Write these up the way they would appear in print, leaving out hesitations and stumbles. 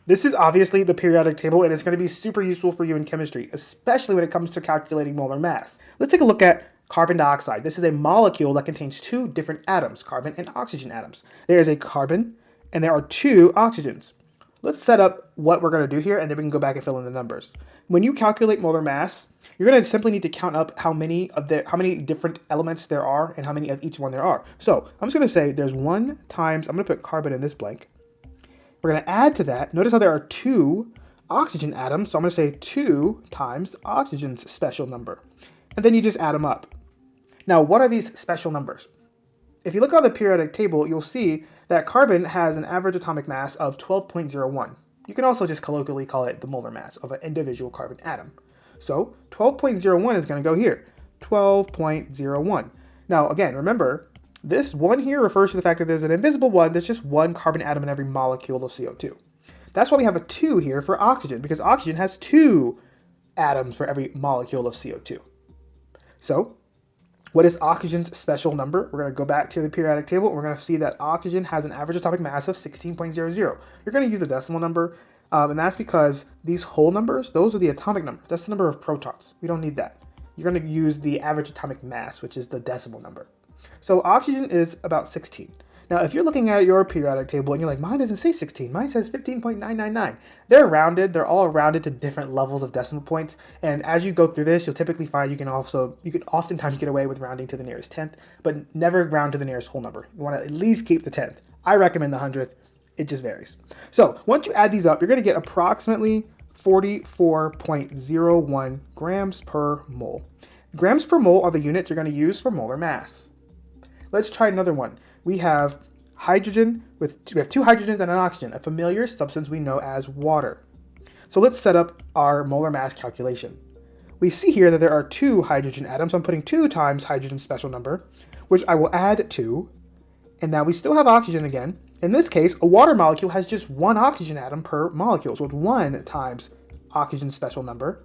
This is obviously the periodic table, and it's going to be super useful for you in chemistry, especially when it comes to calculating molar mass. Let's take a look at carbon dioxide. This is a molecule that contains two different atoms, carbon and oxygen atoms. There is a carbon, and there are two oxygens. Let's set up what we're going to do here, and then we can go back and fill in the numbers. When you calculate molar mass, you're going to simply need to count up how many different elements there are and how many of each one there are. So I'm just going to say there's 1 times, I'm going to put carbon in this blank. We're going to add to that. Notice how there are two oxygen atoms. So I'm going to say 2 times oxygen's special number. And then you just add them up. Now, what are these special numbers? If you look on the periodic table, you'll see that carbon has an average atomic mass of 12.01. You can also just colloquially call it the molar mass of an individual carbon atom. So 12.01 is going to go here. 12.01. Now, again, remember, this one here refers to the fact that there's an invisible one. There's just one carbon atom in every molecule of CO2. That's why we have a 2 here for oxygen, because oxygen has 2 atoms for every molecule of CO2. So, what is oxygen's special number? We're going to go back to the periodic table. We're going to see that oxygen has an average atomic mass of 16.00. You're going to use a decimal number, and that's because these whole numbers, those are the atomic numbers. That's the number of protons. We don't need that. You're going to use the average atomic mass, which is the decimal number. So oxygen is about 16. Now, if you're looking at your periodic table and you're like, mine doesn't say 16, mine says 15.999. They're rounded. They're all rounded to different levels of decimal points. And as you go through this, you'll typically find you can oftentimes get away with rounding to the nearest tenth, but never round to the nearest whole number. You want to at least keep the tenth. I recommend the hundredth. It just varies. So once you add these up, you're going to get approximately 44.01 grams per mole. Grams per mole are the units you're going to use for molar mass. Let's try another one. We have hydrogen we have 2 hydrogens and an oxygen, a familiar substance we know as water. So let's set up our molar mass calculation. We see here that there are 2 hydrogen atoms. So I'm putting 2 times hydrogen's special number, which I will add to. And now we still have oxygen again. In this case, a water molecule has just 1 oxygen atom per molecule. So it's 1 times oxygen's special number.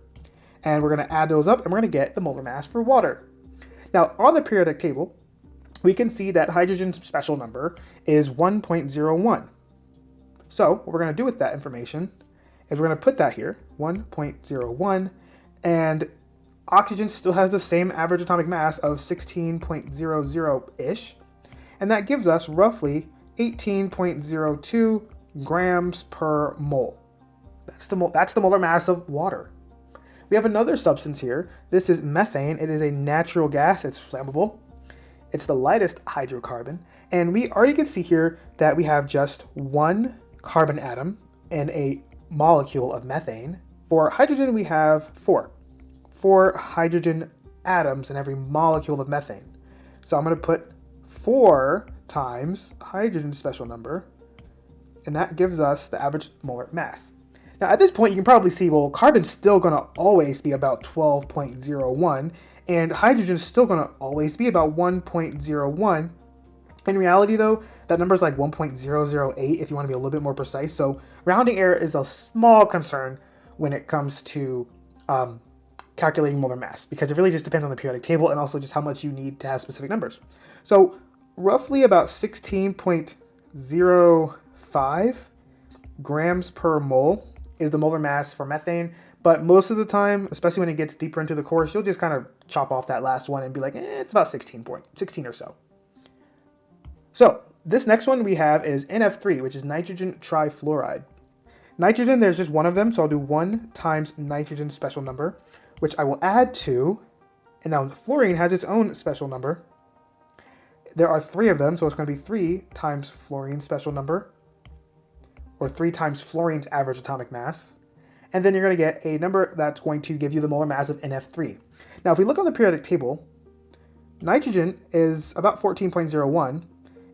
And we're going to add those up, and we're going to get the molar mass for water. Now, on the periodic table, we can see that hydrogen's special number is 1.01. So what we're going to do with that information is we're going to put that here, 1.01, and oxygen still has the same average atomic mass of 16.00-ish, and that gives us roughly 18.02 grams per mole. That's the molar mass of water. We have another substance here. This is methane. It is a natural gas. It's flammable. It's the lightest hydrocarbon, and we already can see here that we have just 1 carbon atom in a molecule of methane. For hydrogen, we have 4 hydrogen atoms in every molecule of methane. So I'm going to put 4 times hydrogen's special number, and that gives us the average molar mass. Now at this point, you can probably see, well, carbon's still going to always be about 12.01, and hydrogen is still going to always be about 1.01. In reality, though, that number is like 1.008 if you want to be a little bit more precise. So rounding error is a small concern when it comes to calculating molar mass, because it really just depends on the periodic table and also just how much you need to have specific numbers. So roughly about 16.05 grams per mole is the molar mass for methane. But most of the time, especially when it gets deeper into the course, you'll just kind of chop off that last one and be like, it's about 16 or so. So this next one we have is NF3, which is nitrogen trifluoride. Nitrogen, there's just one of them, so I'll do 1 times nitrogen's special number, which I will add to, and now fluorine has its own special number. There are 3 of them, so it's going to be 3 times fluorine's special number, or 3 times fluorine's average atomic mass. And then you're going to get a number that's going to give you the molar mass of NF3. Now, if we look on the periodic table, nitrogen is about 14.01.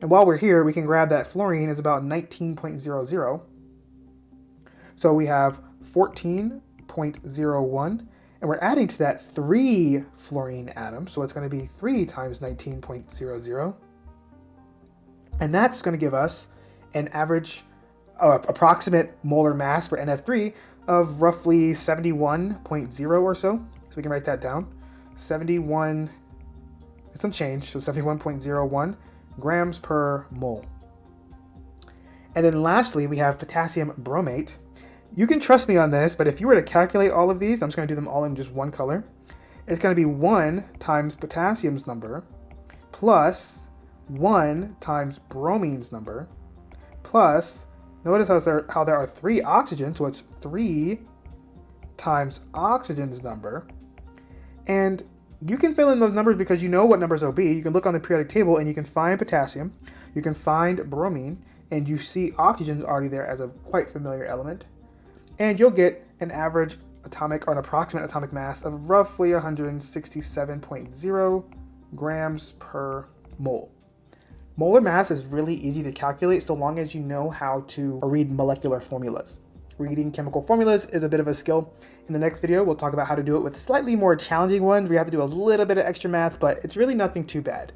And while we're here, we can grab that fluorine is about 19.00. So we have 14.01. And we're adding to that 3 fluorine atoms. So it's going to be 3 times 19.00. And that's going to give us an average, approximate molar mass for NF3 of roughly 71.0 or so. So we can write that down. 71, it's some change, so 71.01 grams per mole. And then lastly, we have potassium bromate. You can trust me on this, but if you were to calculate all of these, I'm just going to do them all in just one color. It's going to be 1 times potassium's number plus 1 times bromine's number plus, notice how there are 3 oxygens, so it's 3 times oxygen's number. And you can fill in those numbers because you know what numbers will be. You can look on the periodic table and you can find potassium, you can find bromine, and you see oxygen's already there as a quite familiar element. And you'll get an average atomic or an approximate atomic mass of roughly 167.0 grams per mole. Molar mass is really easy to calculate so long as you know how to read molecular formulas. Reading chemical formulas is a bit of a skill. In the next video, we'll talk about how to do it with slightly more challenging ones where you have to do a little bit of extra math, but it's really nothing too bad.